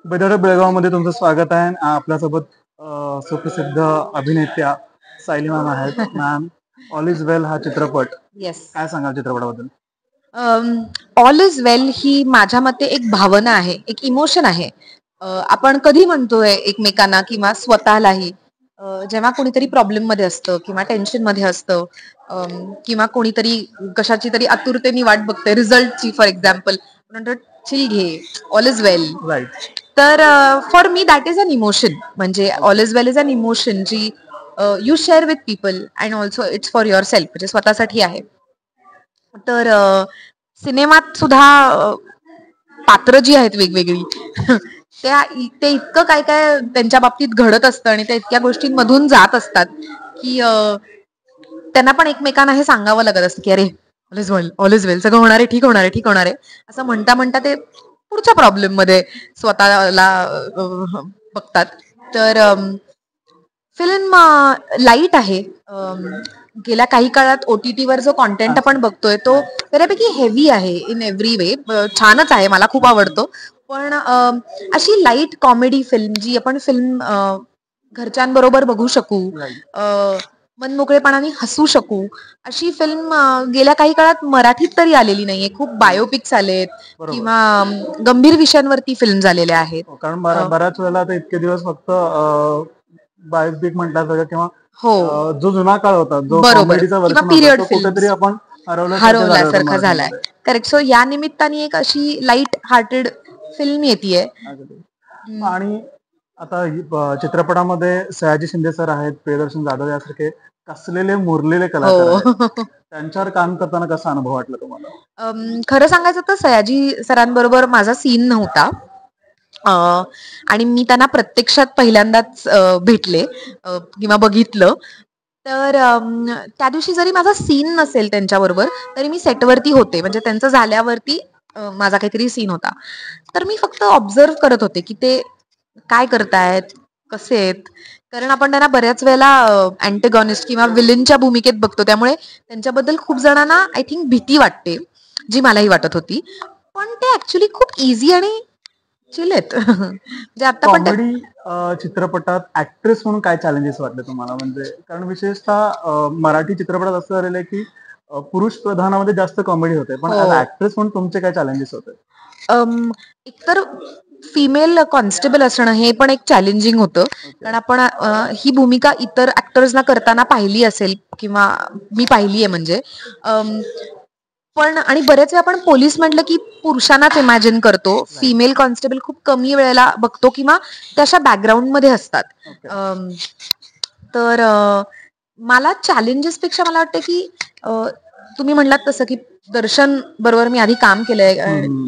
बेदरे बेळगावमध्ये तुमचं स्वागत आहे. आपल्यासोबत सुप्रसिद्ध अभिनेत्या सायली मॅम आहेत. मॅम, ऑल इज वेल हा चित्रपट येस. काय सांगाल चित्रपटाबद्दल? ऑल इज वेल ही माझ्या मते एक भावना आहे, एक इमोशन आहे. आपण कधी म्हणतोय एकमेकांना किंवा स्वतःलाही जेव्हा कोणीतरी प्रॉब्लेम मध्ये असतं किंवा टेन्शन मध्ये असतं, किंवा कोणीतरी कशाची तरी आतुरतेने वाट बघते रिझल्टची, फॉर एक्झाम्पल म्हणतो चिल घे, ऑल इज वेल. राईट. तर for me that is an emotion. म्हणजे all is well is an emotion जी you share with people and also it's for yourself, म्हणजे स्वतःसाठी आहे. तर सिनेमात सुद्धा पात्र जी आहेत वेगवेगळी ते इतकं काय काय त्यांच्या बाबतीत घडत असतं आणि त्या इतक्या गोष्टींमधून जात असतात की त्यांना पण एकमेकांना हे सांगावं लागत असतं की अरे all is well, all is well, सगळं होणार आहे, ठीक होणार आहे, ठीक होणार आहे, असं म्हणता म्हणता ते पुढच्या प्रॉब्लेम मध्ये स्वतःला बघतात. तर फिल्म लाईट आहे. गेल्या काही काळात OTT वर जो कॉन्टेंट आपण बघतोय तो बऱ्यापैकी हेवी आहे इन एव्हरी वे. छानच आहे, मला खूप आवडतो. पण अशी लाईट कॉमेडी फिल्म जी आपण फिल्म घरच्यांबरोबर बघू शकू, मनमोकळेपणाने हसू शकू, अशी फिल्म गेल्या काही काळात मराठीत तरी आलेली नाहीये. खूप बायोपिक्स आलेत किंवा गंभीर विषयांवरती फिल्म झालेल्या आहेत. कारण बऱ्याच वेळेला आता इतके दिवस फक्त बायोपिक म्हटलं किंवा हो, जो जुना काळ होता, जो बरोबर, कॉमेडीचा किंवा वर्षन होता, पिरियड तो कुठेतरी फिल्म्स आपण हरवल्यासारखा झालाय. मराठीमध्ये. करेक्ट. सो या निमित्ताने एक अशी लाईट हार्टेड फिल्म येतेय. आणि आता चित्रपटामध्ये सयाजी शिंदे सर आहेत, प्रियदर्शन जाधव यासारखे कसलेले मुरलेले कलाकार आहेत. त्यांच्यावर काम करताना कसा अनुभव वाटला तुम्हाला? खरं सांगायचं तर सयाजी सरांबरोबर माझा सीन नव्हता. आणि मी त्यांना प्रत्यक्षात पहिल्यांदाच भेटले किंवा बघितलं. तर त्या दिवशी जरी माझा सीन नसेल त्यांच्याबरोबर तरी मी सेटवरती होते. म्हणजे त्यांचं झाल्यावरती माझा काहीतरी सीन होता. तर मी फक्त ऑब्झर्व करत होते की ते काय करतायत, कसे आहेत. कारण आपण त्यांना बऱ्याच वेळेला अँटेगॉनिस्ट किंवा विलनच्या भूमिकेत बघतो, त्यामुळे त्यांच्याबद्दल खूप जणांना आय थिंक भीती वाटते, जी मलाही वाटत होती. पण ते ऍक्च्युली खूप इझी आणि चिल आहेत. म्हणजे आता पण कॉमेडी चित्रपटात ऍक्ट्रेस म्हणून काय चॅलेंजेस वाटले तुम्हाला? म्हणजे कारण विशेषतः मराठी चित्रपटात असं झालेलं आहे की पुरुष प्रधानामध्ये जास्त कॉमेडी होते, पण ऍज ऍक्ट्रेस म्हणून तुमचे काय चॅलेंजेस होते? एकतर फिमेल कॉन्स्टेबल असणं हे पण एक चॅलेंजिंग होतं. कारण आपण ही भूमिका इतर ऍक्टर्सना करताना पाहिली असेल किंवा मी पाहिली आहे. म्हणजे पण आणि बरेच वेळा आपण पोलीस म्हटलं की पुरुषांनाच इमॅजिन करतो. फिमेल कॉन्स्टेबल खूप कमी वेळेला बघतो किंवा त्या अशा बॅकग्राऊंड मध्ये असतात. तर मला चॅलेंजेस पेक्षा मला वाटतं की तुम्ही म्हणलात तसं की दर्शन बरोबर मी आधी काम केलंय.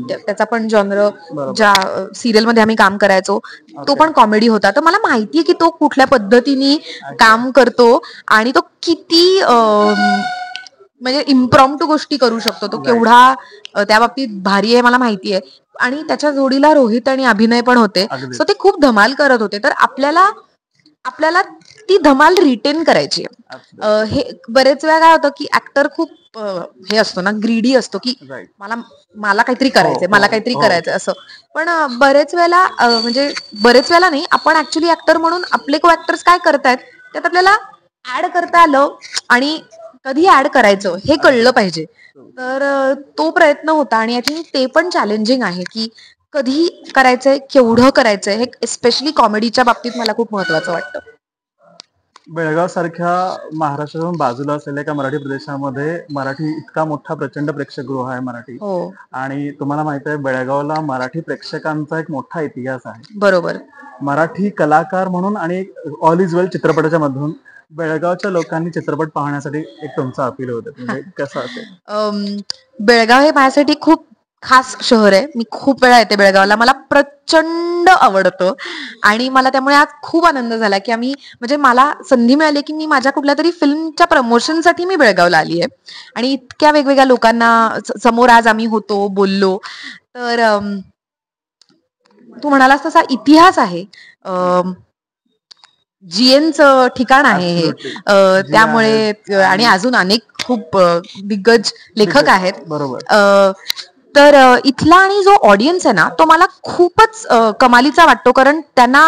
त्याचा पण जॉनर ज्या सिरियल मध्ये आम्ही काम करायचो तो पण कॉमेडी होता. तर मला माहितीये की तो कुठल्या पद्धतीने काम करतो आणि तो किती म्हणजे इम्प्रॉम्प्टू गोष्टी करू शकतो. तो केवढा त्या बाबतीत भारी आहे मला माहितीये. आणि त्याच्या जोडीला रोहित आणि अभिनय पण होते. सो ते खूप धमाल करत होते. तर आपल्याला ती धमाल रिटेन करायची. हे बरेच वेळा काय होतं की ऍक्टर खूप हे असतो ना, ग्रीडी असतो की मला काहीतरी करायचंय, मला काहीतरी करायचंय असं. पण बरेच वेळेला नाही, आपण ऍक्च्युली ऍक्टर म्हणून आपले को ऍक्टर्स काय करतायत त्यात आपल्याला ऍड करता आलं आणि कधी ऍड करायचं हे कळलं पाहिजे. तर तो प्रयत्न होता आणि आय थिंक ते पण चॅलेंजिंग आहे की कधी करायचंय, केवढं करायचंय, हे स्पेशली कॉमेडीच्या बाबतीत मला खूप महत्वाचं वाटतं. बेळगाव सारख्या महाराष्ट्रातून बाजूला असलेल्या एका मराठी प्रदेशामध्ये मराठी इतका मोठा प्रचंड प्रेक्षकगृह आहे मराठी. आणि तुम्हाला माहित आहे बेळगावला मराठी प्रेक्षकांचा एक मोठा इतिहास आहे. बरोबर. मराठी कलाकार म्हणून आणि ऑल इज वेल चित्रपटाच्या मधून बेळगावच्या लोकांनी चित्रपट पाहण्यासाठी एक तुमचा अपील होतं. म्हणजे कसं असेल? बेळगाव हे माझ्यासाठी खूप खास शहर आहे. मी खूप वेळा येते बेळगावला. मला प्रचंड आवडतं आणि मला त्यामुळे आज खूप आनंद झाला की म्हणजे मला संधी मिळाली की मी माझ्या कुठल्या तरी फिल्मच्या प्रमोशनसाठी मी बेळगावला आली आहे आणि इतक्या वेगवेगळ्या लोकांना समोर आज आम्ही होतो, बोललो. तर तू म्हणालास तसा इतिहास आहे. जीएनचं ठिकाण आहे हे. त्यामुळे आणि अजून अनेक खूप दिग्गज लेखक आहेत. बरोबर. तर इथला आणि जो ऑडियन्स आहे ना तो मला खूपच कमालीचा वाटतो, कारण त्यांना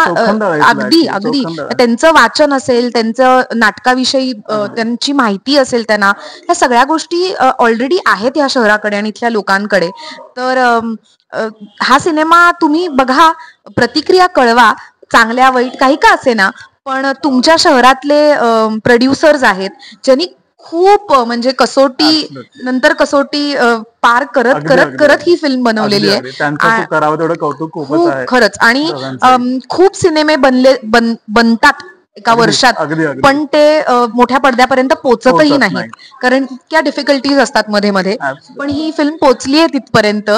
अगदी अगदी त्यांचं वाचन असेल, त्यांचं नाटकाविषयी त्यांची माहिती असेल, त्यांना ह्या सगळ्या गोष्टी ऑलरेडी आहेत ह्या शहराकडे आणि इथल्या लोकांकडे. तर हा सिनेमा तुम्ही बघा, प्रतिक्रिया कळवा, चांगल्या वाईट काही का असेना, पण तुमच्या शहरातले प्रोड्युसर्स आहेत ज्यांनी खूप म्हणजे कसोटी नंतर कसोटी पार करत करत करत ही फिल्म बनवलेली आहे. खूप खरंच. आणि खूप सिनेमे बनतात एका वर्षात, पण ते मोठ्या पडद्यापर्यंत पोचतही नाही, कारण इतक्या डिफिकल्टीज असतात मध्ये मध्ये. पण ही फिल्म पोचली आहे तिथपर्यंत.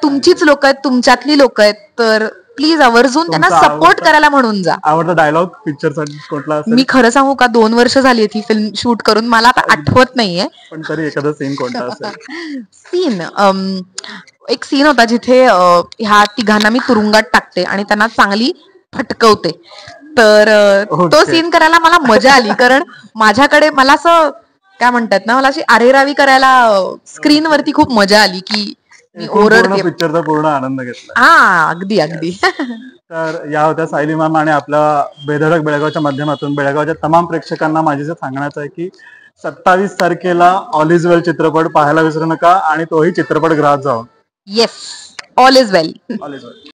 तुमचीच लोक आहेत, तुमच्यातली लोक आहेत, तर प्लीज आवर्जून त्यांना सपोर्ट करायला म्हणून जा. आवडता डायलॉग पिक्चरसाठी कुठला असेल? मी खरं सांगू का, 2 वर्ष झाली ही फिल्म शूट करून, मला आता आठवत नाहीये, पण तरी एखादा सीन कोणता असेल? सीन एक सीन होता जिथे ह्या तिघांना मी तुरुंगात टाकते आणि त्यांना चांगली फटकवते. तर तो सीन करायला मला मजा आली, कारण माझ्याकडे मला असं काय म्हणतात ना, मला अशी आरेरावी करायला स्क्रीनवरती खूप मजा आली की मी ओरडते. पिक्चरचा पूर्ण आनंद घेतला. हा, अगदी अगदी. तर या होत्या सायली मॅम, आणि आपल्या बेधडक बेळगावच्या माध्यमातून बेळगावच्या तमाम प्रेक्षकांना माझे सांगण्याचं आहे की 27 तारखेला ऑल इज वेल चित्रपट पाहायला विसरू नका, आणि तोही चित्रपटगृहात जाऊन. Yes, all is well. All is well.